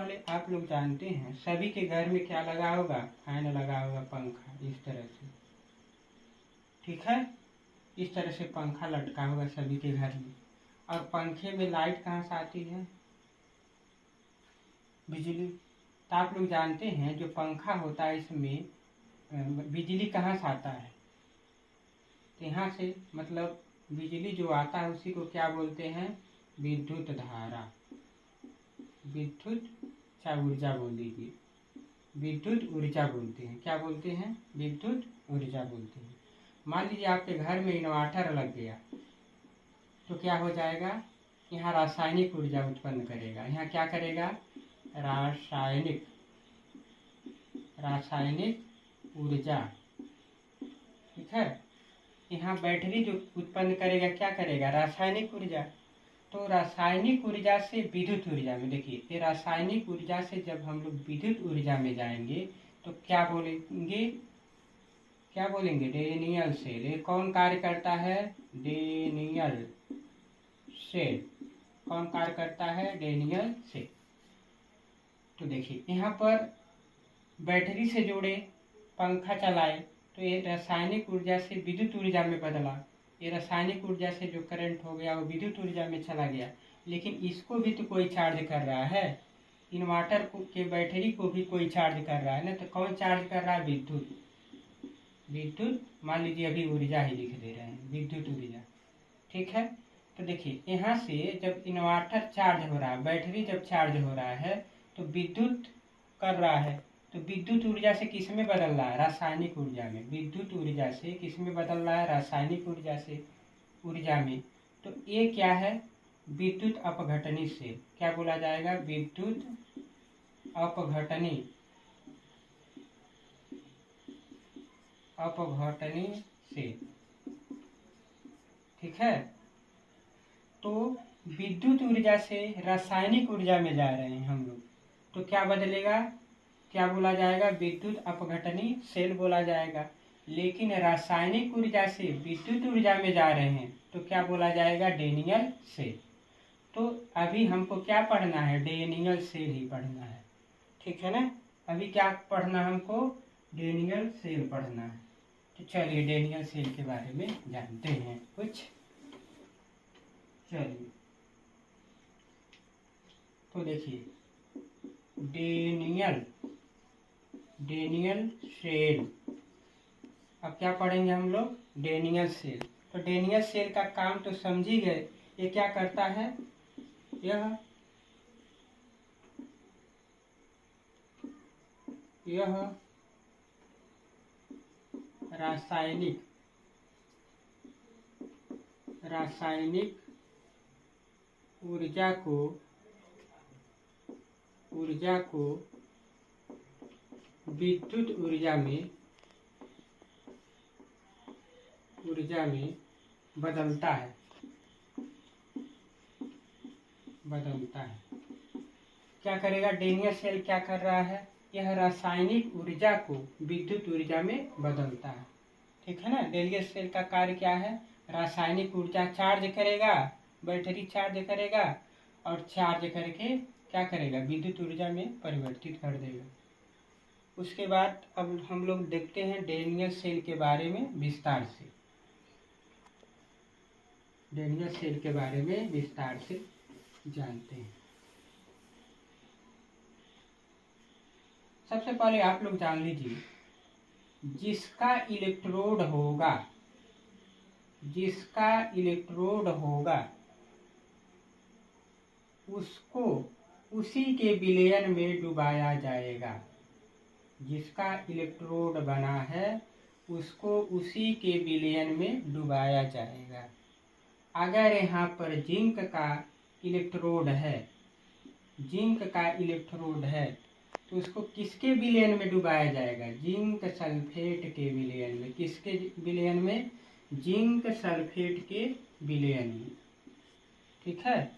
पहले आप लोग जानते हैं सभी के घर में क्या लगा होगा, फैन लगा होगा, पंखा इस तरह से, ठीक है। इस तरह से पंखा लटका होगा सभी के घर में। और पंखे में लाइट कहाँ से आती है, बिजली। तो आप लोग जानते हैं जो पंखा होता है इसमें बिजली कहाँ से आता है, तो यहाँ से मतलब बिजली जो आता है उसी को क्या बोलते हैं, विद्युत धारा, विद्युत चाहे ऊर्जा बोल दीजिए, विद्युत ऊर्जा बोलते हैं। क्या बोलते हैं, विद्युत ऊर्जा बोलते हैं। मान लीजिए आपके घर में इन्वर्टर लग गया तो क्या हो जाएगा, यहाँ रासायनिक ऊर्जा उत्पन्न करेगा। यहाँ क्या करेगा, रासायनिक ऊर्जा, ठीक है। यहाँ बैटरी जो उत्पन्न करेगा क्या करेगा, रासायनिक ऊर्जा। तो रासायनिक ऊर्जा से विद्युत ऊर्जा में, देखिए ये रासायनिक ऊर्जा से जब हम लोग विद्युत ऊर्जा में जाएंगे तो क्या बोलेंगे, डेनियल सेल। ये कौन कार्य करता है, डेनियल सेल। कौन कार्य करता है, डेनियल सेल। तो देखिए यहाँ पर बैटरी से जोड़े, पंखा चलाए तो ये रासायनिक ऊर्जा से विद्युत ऊर्जा में बदला। ये रासायनिक ऊर्जा से जो करंट हो गया वो विद्युत ऊर्जा में चला गया। लेकिन इसको भी तो कोई चार्ज कर रहा है, इन्वर्टर के बैटरी को भी कोई चार्ज कर रहा है ना। तो कौन चार्ज कर रहा है, विद्युत। मान लीजिए अभी ऊर्जा ही लिख दे रहे हैं, विद्युत ऊर्जा, ठीक है। तो देखिए यहाँ से जब इन्वर्टर चार्ज हो रहा है, बैटरी जब चार्ज हो रहा है तो विद्युत कर रहा है। तो विद्युत ऊर्जा से किस में बदल रहा है, रासायनिक ऊर्जा में। विद्युत ऊर्जा से किस में बदल रहा है, रासायनिक ऊर्जा में। तो ये क्या है, विद्युत अपघटनी सेल। क्या बोला जाएगा, विद्युत अपघटनी सेल, ठीक है। तो विद्युत ऊर्जा से रासायनिक ऊर्जा में जा रहे हैं हम लोग, तो क्या बदलेगा, क्या बोला जाएगा, विद्युत अपघटनी सेल बोला जाएगा। लेकिन रासायनिक ऊर्जा से विद्युत ऊर्जा में जा रहे हैं तो क्या बोला जाएगा, डेनियल सेल। तो अभी हमको क्या पढ़ना है, डेनियल सेल ही पढ़ना है, ठीक है ना। अभी क्या पढ़ना हमको, डेनियल सेल पढ़ना है। तो चलिए डेनियल सेल के बारे में जानते हैं कुछ। चलिए तो देखिए डेनियल सेल। अब क्या पढ़ेंगे हम लोग, डेनियल सेल। तो डेनियल सेल का काम तो समझ ही गए। ये क्या करता है, यह रासायनिक ऊर्जा को विद्युत ऊर्जा में बदलता है। क्या करेगा, डेनियल सेल क्या कर रहा है, यह रासायनिक ऊर्जा को विद्युत ऊर्जा में बदलता है, ठीक है ना। डेनियल सेल का कार्य क्या है, रासायनिक ऊर्जा चार्ज करेगा, बैटरी चार्ज करेगा और चार्ज करके क्या करेगा, विद्युत ऊर्जा में परिवर्तित कर देगा। उसके बाद अब हम लोग देखते हैं डेनियल सेल के बारे में विस्तार से। डेनियल सेल के बारे में विस्तार से जानते हैं। सबसे पहले आप लोग जान लीजिए, जिसका इलेक्ट्रोड होगा उसको उसी के विलयन में डुबाया जाएगा। जिसका इलेक्ट्रोड बना है उसको उसी के विलयन में डुबाया जाएगा। अगर यहाँ पर जिंक का इलेक्ट्रोड है तो उसको किसके विलयन में डुबाया जाएगा, जिंक सल्फेट के विलयन में। किसके विलयन में, जिंक सल्फेट के विलयन में, ठीक है।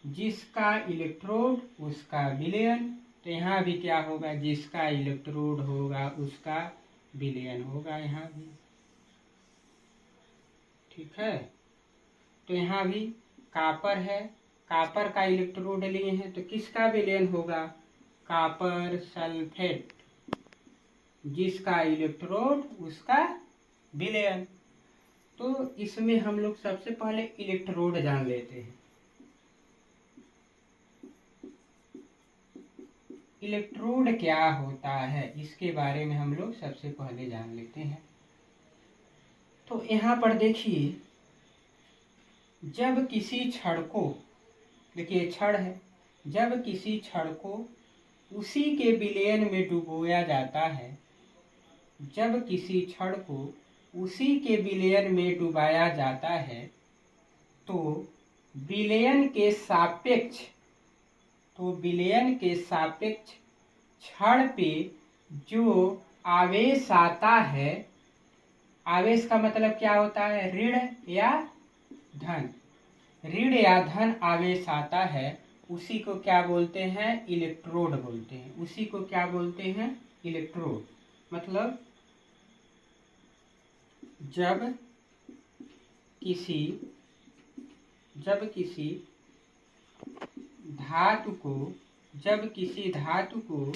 जिसका इलेक्ट्रोड उसका विलयन। तो यहाँ भी क्या होगा, जिसका इलेक्ट्रोड होगा उसका विलयन होगा यहाँ भी, ठीक है। तो यहाँ भी कापर है, कापर का इलेक्ट्रोड लिए हैं तो किसका विलयन होगा, कॉपर सल्फेट, जिसका इलेक्ट्रोड उसका विलयन। तो इसमें हम लोग सबसे पहले इलेक्ट्रोड जान लेते हैं। इलेक्ट्रोड क्या होता है इसके बारे में हम लोग सबसे पहले जान लेते हैं। तो यहाँ पर देखिए, जब किसी छड़ को, देखिए छड़ है, जब किसी छड़ को उसी के विलयन में डुबोया जाता है, जब किसी छड़ को उसी के विलयन में डुबाया जाता है, तो विलयन के सापेक्ष, छड़ पे जो आवेश आता है, आवेश का मतलब क्या होता है, ऋण या धन, ऋण या धन आवेश आता है, उसी को क्या बोलते हैं, इलेक्ट्रोड बोलते हैं। उसी को क्या बोलते हैं, इलेक्ट्रोड। मतलब जब किसी धातु को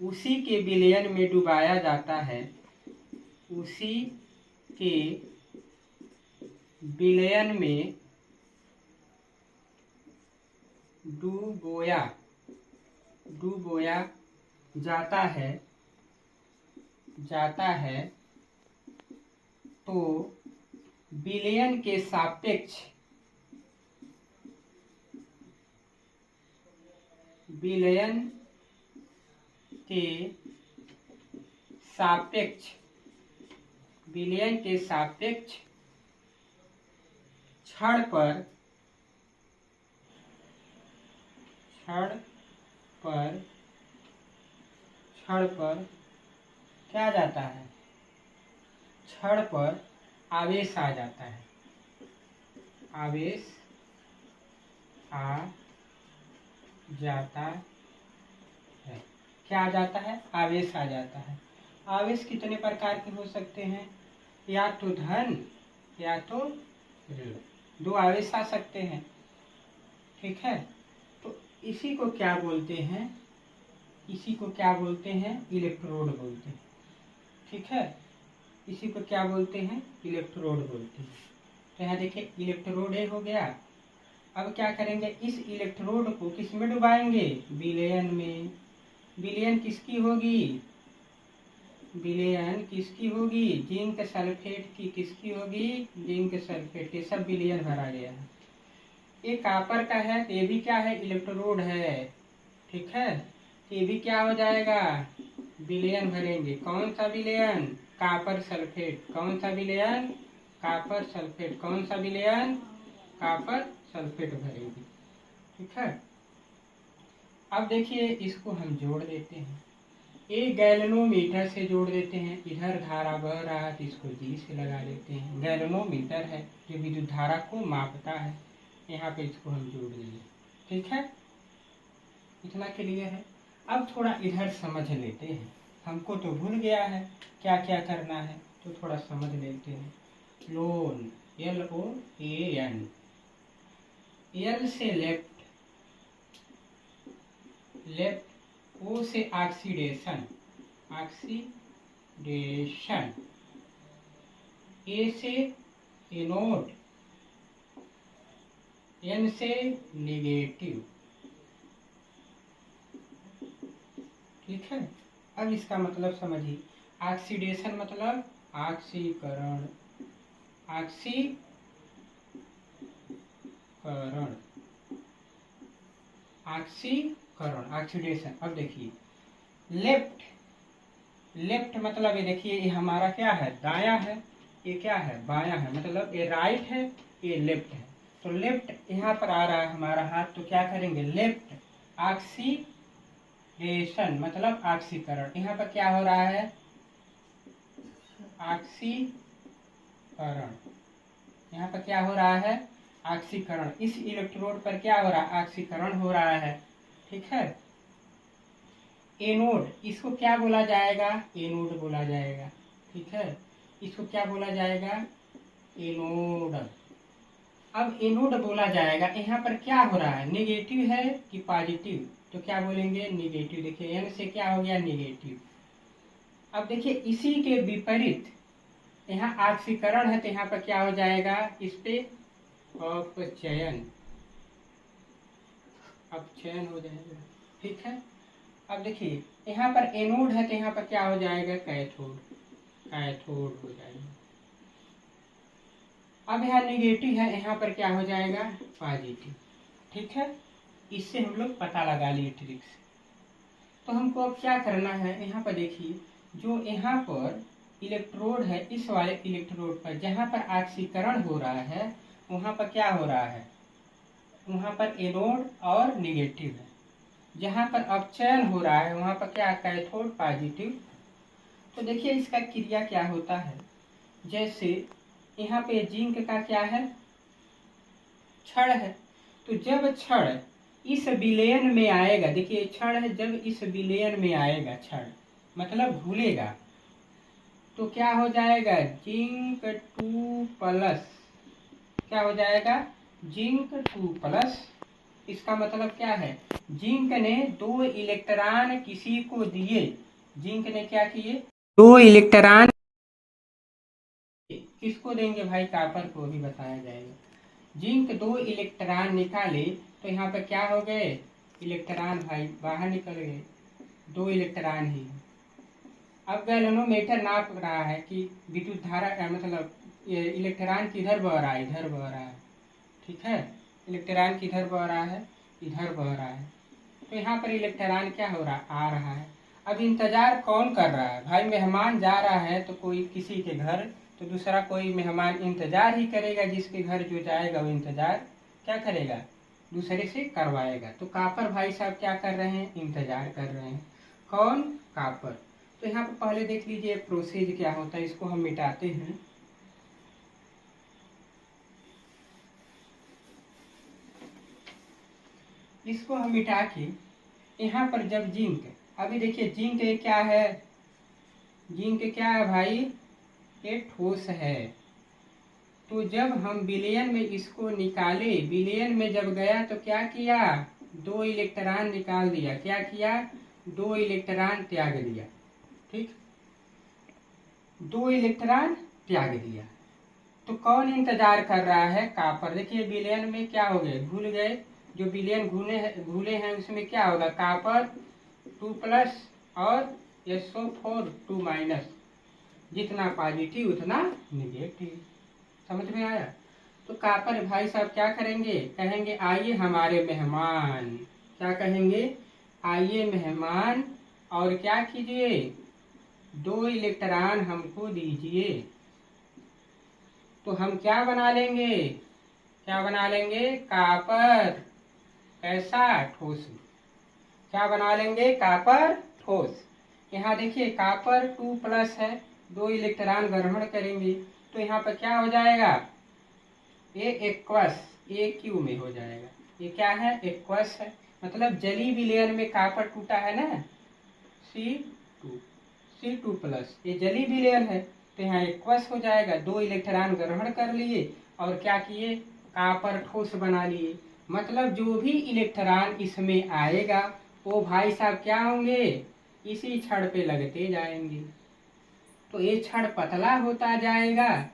उसी के विलयन में डुबाया जाता है, उसी के विलयन में डुबोया जाता है, तो विलयन के सापेक्ष छड़ पर क्या जाता है, छड़ पर आवेश आ जाता है, आवेश आ जाता है। क्या आ जाता है, आवेश आ जाता है। आवेश कितने प्रकार के हो सकते हैं, या तो धन या तो ऋण, दो आवेश आ सकते हैं। ठीक है, तो इसी को क्या बोलते हैं, इलेक्ट्रोड बोलते हैं। ठीक है, इसी को क्या बोलते हैं, इलेक्ट्रोड बोलते हैं। तो यहाँ देखिए, इलेक्ट्रोड ए हो गया। अब क्या करेंगे, इस इलेक्ट्रोड को किस में डुबाएंगे, विलयन में। विलयन किसकी होगी, जिंक सल्फेट की। किसकी होगी, जिंक सल्फेट की। सब विलयन भरा गया है। ये कॉपर का है, तो ये भी क्या है, इलेक्ट्रोड है। ठीक है, ये भी क्या हो जाएगा, विलयन भरेंगे। कौन सा विलयन, कॉपर सल्फेट। कौन सा विलयन, कॉपर सल्फेट। कौन सा विलयन, कॉपर सल्फेट भरेंगे। ठीक है, अब देखिए इसको हम जोड़ देते हैं, एक गैल्वेनोमीटर से जोड़ देते हैं। इधर धारा बह रहा है तो इसको जी से लगा देते हैं। गैल्वेनोमीटर है जो विद्युत धारा को मापता है। यहाँ पे इसको हम जोड़ देंगे। ठीक है, इतना क्लियर है। अब थोड़ा इधर समझ लेते हैं, हमको तो भूल गया है क्या क्या करना है, तो थोड़ा समझ लेते हैं। लोन, LOAN, L से लेफ्ट, O से ऑक्सीडेशन, A से एनोड, N से नेगेटिव। ठीक है, अब इसका मतलब समझिए। ऑक्सीडेशन मतलब ऑक्सीकरण, ऑक्सीडेशन। अब देखिए, लेफ्ट मतलब ये देखिए, ये हमारा क्या है, दायां है, ये क्या है, बायां है। मतलब ये राइट है, ये लेफ्ट है। तो लेफ्ट यहाँ पर आ रहा है हमारा हाथ, तो क्या करेंगे, लेफ्ट ऑक्सीडेशन मतलब ऑक्सीकरण। यहाँ पर क्या हो रहा है, ऑक्सीकरण। यहाँ पर क्या हो रहा है, ऑक्सीकरण। इस इलेक्ट्रोड पर क्या हो रहा है, ऑक्सीकरण हो रहा है। ठीक है, एनोड, इसको क्या बोला जाएगा, एनोड बोला जाएगा। ठीक है, इसको क्या बोला जाएगा, एनोड। अब एनोड बोला जाएगा। यहाँ पर क्या हो रहा है, नेगेटिव है कि पॉजिटिव, तो तो क्या बोलेंगे, निगेटिव। देखिए n से क्या हो गया, निगेटिव। अब देखिए इसी के विपरीत यहाँ ऑक्सीकरण है, तो यहाँ पर क्या हो जाएगा, इस पे अपचयन हो जाएगा। ठीक है। अब देखिए यहाँ पर एनोड है, तो यहाँ पर क्या हो जाएगा, कैथोड हो जाएगा। अब यहाँ निगेटिव है, यहाँ पर क्या हो जाएगा, पॉजिटिव। ठीक है, इससे हम लोग पता लगा लिए ट्रिक्स। तो हमको अब क्या करना है, यहाँ पर देखिए जो यहाँ पर इलेक्ट्रोड है, इस वाले इलेक्ट्रोड पर जहाँ पर ऑक्सीकरण हो रहा है वहाँ पर क्या हो रहा है, वहाँ पर एनोड और निगेटिव है। जहाँ पर अपचयन हो रहा है वहाँ पर क्या, कैथोड पॉजिटिव। तो देखिए इसका क्रिया क्या होता है, जैसे यहाँ पे जिंक का क्या है, क्षण है। तो जब क्षण इस विलयन में आएगा, देखिए क्षण है, जब इस विलयन में आएगा क्षण मतलब घुलेगा, तो क्या हो जाएगा, जिंक 2+, क्या हो जाएगा, जिंक 2+। इसका मतलब क्या है, जिंक ने 2 इलेक्ट्रॉन किसी को दिए, जिंक ने क्या किए, 2 इलेक्ट्रॉन किसको देंगे भाई, कॉपर को भी बताया जाएगा। जिंक 2 इलेक्ट्रॉन निकाले, तो यहाँ पर क्या हो गए, इलेक्ट्रॉन भाई बाहर निकल गए, 2 इलेक्ट्रॉन ही। अब गैल्वेनोमीटर नाप रहा है कि विद्युत धारा मतलब ये इलेक्ट्रॉन किधर बह रहा है, इधर बह रहा है। ठीक है, इलेक्ट्रॉन किधर बह रहा है, इधर बह रहा है। तो यहाँ पर इलेक्ट्रॉन क्या हो रहा, आ रहा है। अब इंतजार कौन कर रहा है भाई, मेहमान जा रहा है तो कोई किसी के घर, तो दूसरा कोई मेहमान इंतजार ही करेगा, जिसके घर जो जाएगा वो इंतजार क्या करेगा, दूसरे से करवाएगा। तो कॉपर भाई साहब क्या कर रहे हैं, इंतजार कर रहे हैं। कौन, कॉपर। तो यहाँ पर पहले देख लीजिए प्रोसेस क्या होता है, इसको हम मिटाते हैं। इसको हम मिटा के यहाँ पर जब जिंक, अभी देखिए जिंक क्या है, जिंक क्या है भाई, ये ठोस है। तो जब हम विलयन में इसको निकाले, विलयन में जब गया तो क्या किया, 2 इलेक्ट्रॉन निकाल दिया, क्या किया, 2 इलेक्ट्रॉन त्याग दिया। ठीक, 2 इलेक्ट्रॉन त्याग दिया। तो कौन इंतजार कर रहा है, कॉपर। देखिए विलयन में क्या हो गए, घुल गए, जो विलयन घुले हैं उसमें क्या होगा, कॉपर 2+ और SO4 2-, जितना पॉजिटिव उतना निगेटिव। समझ में आया। तो कॉपर भाई साहब क्या करेंगे, कहेंगे आइए हमारे मेहमान, क्या कहेंगे, आइए मेहमान, और क्या कीजिए, 2 इलेक्ट्रॉन हमको दीजिए। तो हम क्या बना लेंगे, क्या बना लेंगे, कॉपर ऐसा ठोस, क्या बना लेंगे, कॉपर ठोस। यहाँ देखिए कॉपर 2+ है, 2 इलेक्ट्रॉन ग्रहण करेंगे, तो यहाँ पर क्या हो जाएगा, ये एक्वस AQ में हो जाएगा। ये क्या है, एक्वस है, मतलब जली विलयन में कॉपर टूटा है ना, C2+, ये जली विलयन है, तो यहाँ एक्वस हो जाएगा। 2 इलेक्ट्रॉन ग्रहण कर लिए और क्या किए, कॉपर ठोस बना लिए। मतलब जो भी इलेक्ट्रॉन इसमें आएगा वो भाई साहब क्या होंगे, इसी छड़ पे लगते जाएंगे। तो ये छड़ पतला होता जाएगा,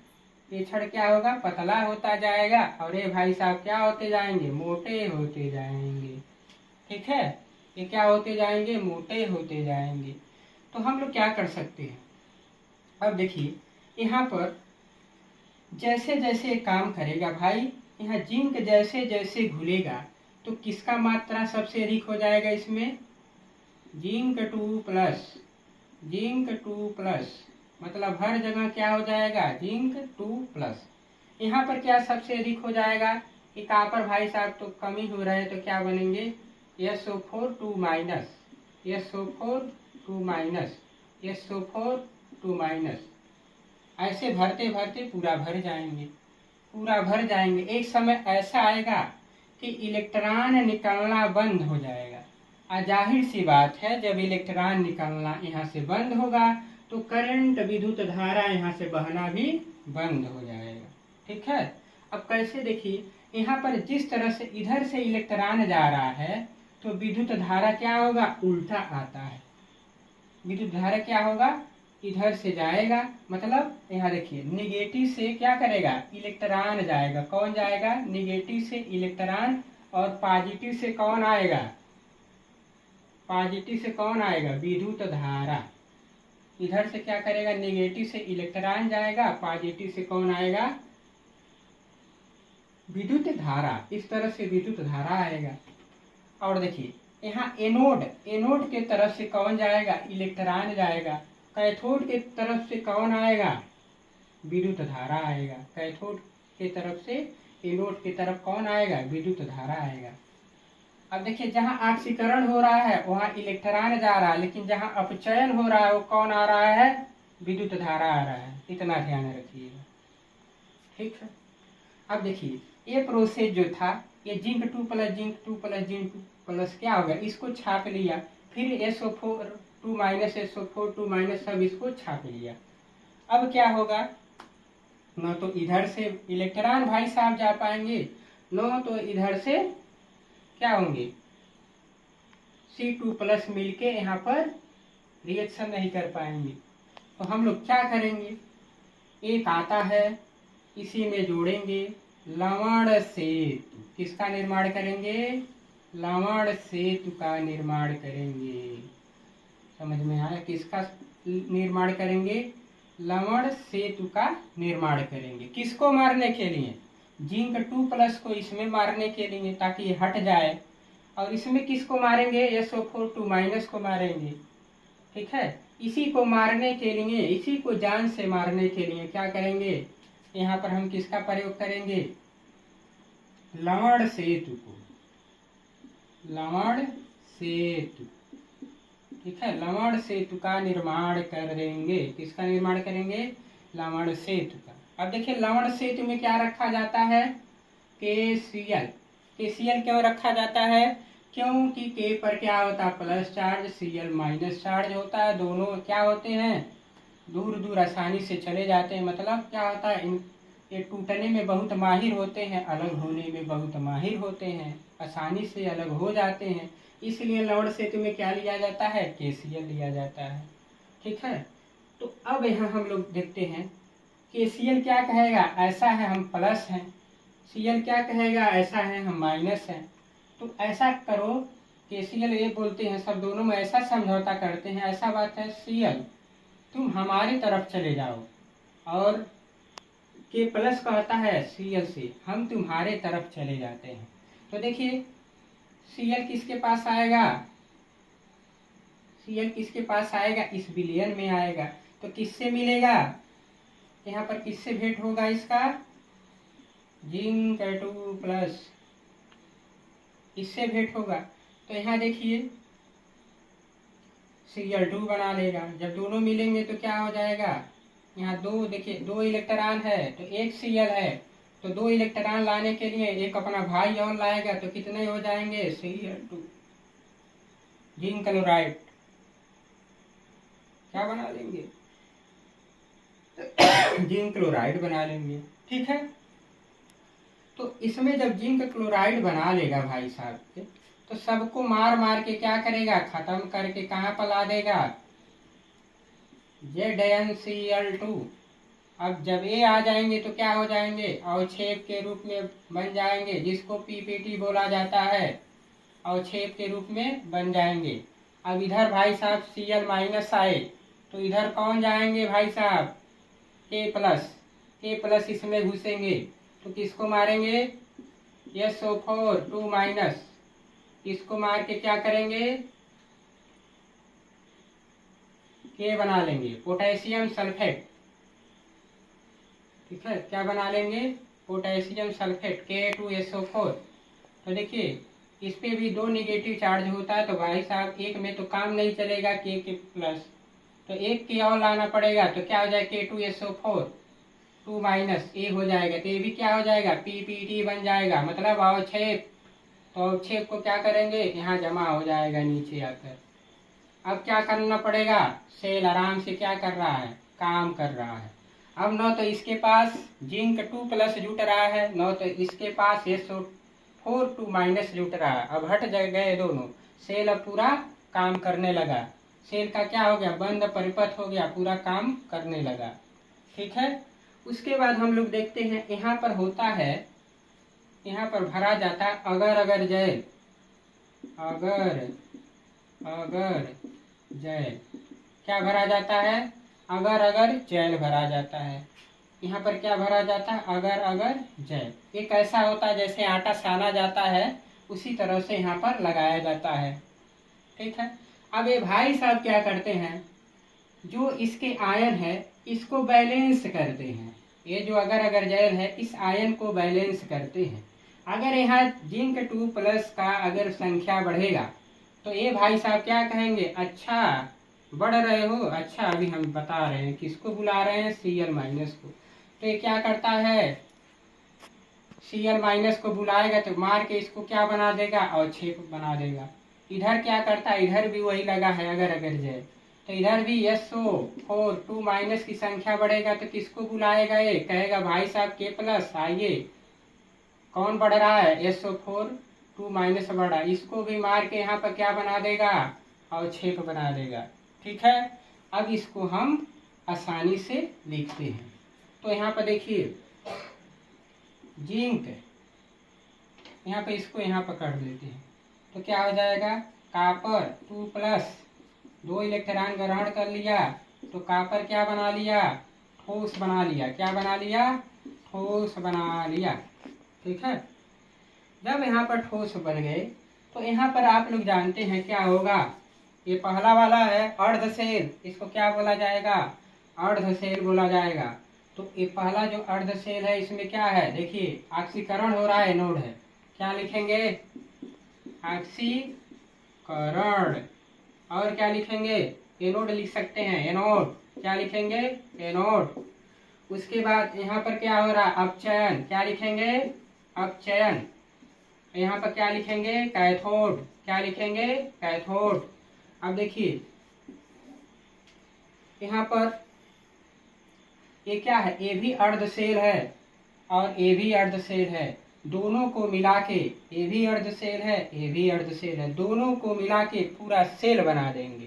ये छड़ क्या होगा, पतला होता जाएगा, और ये भाई साहब क्या होते जाएंगे, मोटे होते जाएंगे। ठीक है, ये क्या होते जाएंगे, मोटे होते जाएंगे। तो हम लोग क्या कर सकते हैं, अब देखिए यहाँ पर जैसे जैसे काम करेगा भाई, यहाँ जिंक जैसे जैसे घुलेगा तो किसका मात्रा सबसे अधिक हो जाएगा इसमें, जिंक 2+, जिंक 2+, मतलब हर जगह क्या हो जाएगा, जिंक 2+। यहाँ पर क्या सबसे अधिक हो जाएगा, कि कॉपर भाई साहब तो कमी हो रहे हैं, तो क्या बनेंगे, SO4 2-, SO4 2-, SO4 2-। ऐसे भरते भरते पूरा भर जाएंगे, पूरा भर जाएंगे। एक समय ऐसा आएगा कि इलेक्ट्रॉन निकलना बंद हो जाएगा। जाहिर सी बात है जब इलेक्ट्रॉन निकलना यहाँ से बंद होगा तो करंट, विद्युत धारा यहाँ से बहना भी बंद हो जाएगा। ठीक है, अब कैसे, देखिए यहाँ पर जिस तरह से इधर से इलेक्ट्रॉन जा रहा है तो विद्युत धारा क्या होगा, उल्टा आता है। विद्युत धारा क्या होगा, इधर से जाएगा, मतलब यहाँ देखिए निगेटिव से क्या करेगा, इलेक्ट्रॉन जाएगा। कौन जाएगा, निगेटिव से इलेक्ट्रॉन, और पॉजिटिव से कौन आएगा, पॉजिटिव से कौन आएगा, विद्युत धारा। इधर से क्या करेगा, निगेटिव से इलेक्ट्रॉन जाएगा, पॉजिटिव से कौन आएगा, विद्युत धारा। इस तरह से विद्युत धारा आएगा। और देखिए यहाँ एनोड, एनोड के तरफ से कौन जाएगा, इलेक्ट्रॉन जाएगा। कैथोड के तरफ से कौन आएगा, विद्युत धारा आएगा। कैथोड के तरफ से एनोड की तरफ कौन आएगा, विद्युत धारा आएगा। अब देखिए जहाँ ऑक्सीकरण हो रहा है वहाँ इलेक्ट्रॉन जा रहा है, लेकिन जहाँ अपचयन हो रहा है वो कौन आ रहा है, विद्युत धारा आ रहा है। इतना ध्यान रखिएगा, ठीक है। अब देखिए ये प्रोसेस जो था, ये zinc 2 plus zinc 2 plus zinc 2 plus क्या हो गया, इसको छाप लिया, फिर SO4 2 माइनस SO4 2 माइनस, सब इसको छाप लिया। अब क्या होगा, न तो इधर से इलेक्ट्रॉन भाई साहब जा पाएंगे, न तो इधर से क्या होंगे, C2 प्लस मिलके यहाँ पर रिएक्शन नहीं कर पाएंगे। तो हम लोग क्या करेंगे, एक आता है, इसी में जोड़ेंगे लवण सेतु। किसका निर्माण करेंगे, लवण सेतु का निर्माण करेंगे। समझ में आया, किसका निर्माण करेंगे, लवण सेतु का निर्माण करेंगे। किसको मारने के लिए, जिंक 2 प्लस को इसमें मारने के लिए, ताकि ये हट जाए। और इसमें किसको मारेंगे, SO4 2 माइनस को मारेंगे, ठीक है। इसी को मारने के लिए, इसी को जान से मारने के लिए क्या करेंगे, यहाँ पर हम किसका प्रयोग करेंगे, लवण सेतु को, लवण सेतु, ठीक है। लवण सेतु का निर्माण कर देंगे। किसका निर्माण करेंगे, लवण सेतु का। अब देखिए लवण सेतु में क्या रखा जाता है, KCl। KCl क्यों रखा जाता है, क्योंकि K पर क्या होता है, plus charge, Cl minus charge होता है। दोनों क्या होते हैं, दूर दूर आसानी से चले जाते हैं। मतलब क्या होता है, ये टूटने में बहुत माहिर होते हैं, अलग होने में बहुत माहिर होते हैं, आसानी से अलग हो जाते हैं। इसलिए लवण सेतु में क्या लिया जाता है, KCl लिया जाता है, ठीक है। तो अब यहाँ हम लोग देखते हैं, KCl क्या कहेगा, ऐसा है हम प्लस हैं, Cl क्या कहेगा, ऐसा है हम माइनस हैं। तो ऐसा करो, KCl ये बोलते हैं, सब दोनों में ऐसा समझौता करते हैं, ऐसा बात है, Cl तुम हमारी तरफ चले जाओ, और K प्लस कहता है Cl से, हम तुम्हारे तरफ चले जाते हैं। तो देखिए Cl किसके पास आएगा, Cl किसके पास आएगा, इस विलयन में आएगा। तो किससे मिलेगा, यहाँ पर किससे भेंट होगा इसका, जिंक 2 प्लस, इससे भेंट होगा। तो यहाँ देखिए Cl2 बना लेगा। जब दोनों मिलेंगे तो क्या हो जाएगा, यहाँ दो, देखिए 2 इलेक्ट्रॉन है तो एक Cl है, तो 2 इलेक्ट्रॉन लाने के लिए एक अपना भाई और लाएगा, तो कितने हो जाएंगे, Cl2, जिंक क्लोराइड क्या बना लेंगे, जिंक क्लोराइड बना लेंगे, ठीक है। तो इसमें जब जिंक क्लोराइड बना लेगा भाई साहब, तो सबको मार मार के क्या करेगा, खत्म करके कहाँ पर ला देगा, ZnCl2। अब जब ये आ जाएंगे तो क्या हो जाएंगे, अवक्षेप के रूप में बन जाएंगे, जिसको PPT बोला जाता है, अवक्षेप के रूप में बन जाएंगे। अब इधर भाई साहब Cl माइनस आए, तो इधर कौन जाएंगे भाई साहब, K प्लस, K प्लस इसमें घुसेंगे, तो किसको मारेंगे, SO4 2 माइनस, इसको मार के क्या करेंगे, K बना लेंगे, पोटेशियम सल्फेट, ठीक है। क्या बना लेंगे, पोटेशियम सल्फेट, K2SO4। तो देखिए इस पे भी 2 निगेटिव चार्ज होता है, तो भाई साहब एक में तो काम नहीं चलेगा K के प्लस, तो एक के और लाना पड़ेगा, तो क्या हो जाएगा, K2SO4 2 माइनस, ए हो जाएगा, तो ये भी क्या हो जाएगा, PPT बन जाएगा, मतलब अवक्षेप। तो अवक्षेप को क्या करेंगे, यहाँ जमा हो जाएगा नीचे आकर। अब क्या करना पड़ेगा, सेल आराम से क्या कर रहा है, काम कर रहा है। अब न तो इसके पास जिंक 2 प्लस जुट रहा है, न तो इसके पास 4 2 माइनस लुट रहा, अब हट गए दोनों, सेल अब पूरा काम करने लगा, सेल का क्या हो गया, बंद परिपथ हो गया, पूरा काम करने लगा। ठीक है, उसके बाद हम लोग देखते हैं यहाँ पर होता है, यहाँ पर भरा जाता है अगर अगर जैल, अगर अगर जैल, क्या भरा जाता है, अगर अगर जैल भरा जाता है। यहाँ पर क्या भरा जाता है, अगर अगर जैल। एक ऐसा होता है जैसे आटा साना जाता है, उसी तरह से यहाँ पर लगाया जाता है। ठीक है, अब ये भाई साहब क्या करते हैं, जो इसके आयन है इसको बैलेंस करते हैं, ये जो अगर अगर जैल है इस आयन को बैलेंस करते हैं। अगर यहाँ जिंक 2+ का अगर संख्या बढ़ेगा तो ये भाई साहब क्या कहेंगे, अच्छा बढ़ रहे हो, अच्छा अभी हम बता रहे हैं, किसको बुला रहे हैं, Cl- को। तो ये क्या करता है, Cl- को बुलाएगा तो मार के इसको क्या बना देगा, अवक्षेप बना देगा। इधर क्या करता है, इधर भी वही लगा है अगर अगर जैल, तो इधर भी SO4 2- की संख्या बढ़ेगा तो किसको बुलाएगा, ये कहेगा भाई साहब K+, आइए कौन बढ़ रहा है, SO4 2- बढ़ा, इसको भी मार के यहाँ पर क्या बना देगा, अवक्षेप बना देगा। ठीक है, अब इसको हम आसानी से लिखते हैं। तो यहाँ पर देखिए जिंक, यहाँ पे इसको यहाँ पर कर देते हैं तो क्या हो जाएगा, कॉपर 2+, 2 इलेक्ट्रॉन ग्रहण कर लिया तो कॉपर क्या बना लिया, ठोस बना लिया, क्या बना लिया, ठोस बना लिया। ठीक है, जब यहाँ पर ठोस बन गए तो यहाँ पर आप लोग जानते हैं क्या होगा, ये पहला वाला है अर्धसेल, इसको क्या बोला जाएगा, अर्धसेल बोला जाएगा। तो ये पहला जो अर्धसेल है इसमें क्या है, देखिए ऑक्सीकरण हो रहा है, एनोड है, क्या लिखेंगे, ऑक्सीकरण, और क्या लिखेंगे, एनोड लिख सकते हैं, एनोड, क्या लिखेंगे, एनोड। उसके बाद यहाँ पर क्या हो रहा है, अपचयन, क्या लिखेंगे, अपचयन। यहाँ पर क्या लिखेंगे, कैथोड, क्या लिखेंगे, कैथोड। अब देखिए यहाँ पर ये क्या है, ये भी अर्धसेल है और ये भी अर्धसेल है, दोनों को मिला के, ये भी अर्धसेल है ये भी अर्धसेल है, दोनों को मिला के पूरा सेल बना देंगे।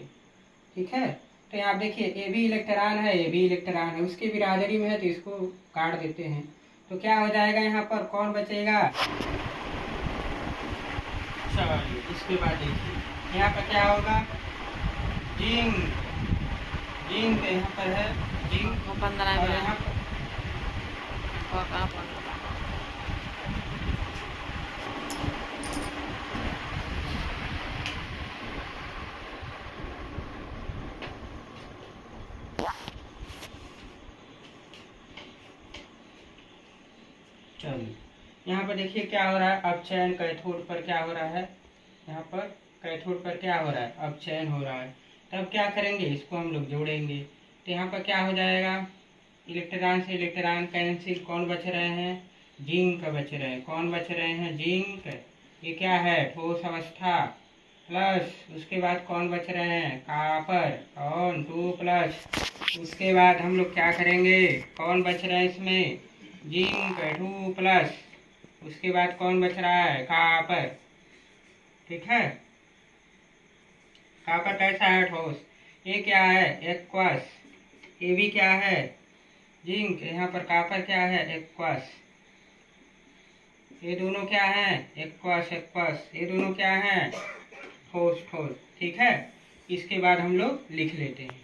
ठीक है, तो यहाँ देखिए ये भी इलेक्ट्रॉन है ये भी इलेक्ट्रॉन है, उसकी बिरादरी में है तो इसको काट देते हैं, तो क्या हो जाएगा, यहाँ पर कौन बचेगा, चलिए इसके बाद देखिए यहाँ पर क्या होगा, जिंक, जिंक यहाँ पर है, जिंक 15 और यहाँ पर चलिए यहाँ पर देखिए क्या हो रहा है, अपचयन कैथोड पर क्या हो रहा है, यहाँ पर कैथोड पर क्या हो रहा है, अपचयन हो रहा है। तब क्या करेंगे, इसको हम लोग जोड़ेंगे तो यहाँ पर क्या हो जाएगा, इलेक्ट्रॉन से इलेक्ट्रॉन कैंसिल, कौन बच रहे हैं, जिंक बच रहे हैं, कौन बच रहे हैं, जिंक, ये क्या है, ठोस अवस्था, प्लस उसके बाद कौन बच रहे हैं, कॉपर, कौन 2+, उसके बाद हम लोग क्या करेंगे, कौन बच रहे हैं इसमें, जिंक 2+, उसके बाद कौन बच रहा है, कॉपर। ठीक है, कॉपर कैसा है, ठोस, ये क्या है, एक्वस, ये भी क्या है, जिंक, यहाँ पर कॉपर क्या है, एक्वस, ये दोनों क्या है, एक्वस एक्वस, ये दोनों क्या है, ठोस ठोस। ठीक है, इसके बाद हम लोग लिख लेते हैं।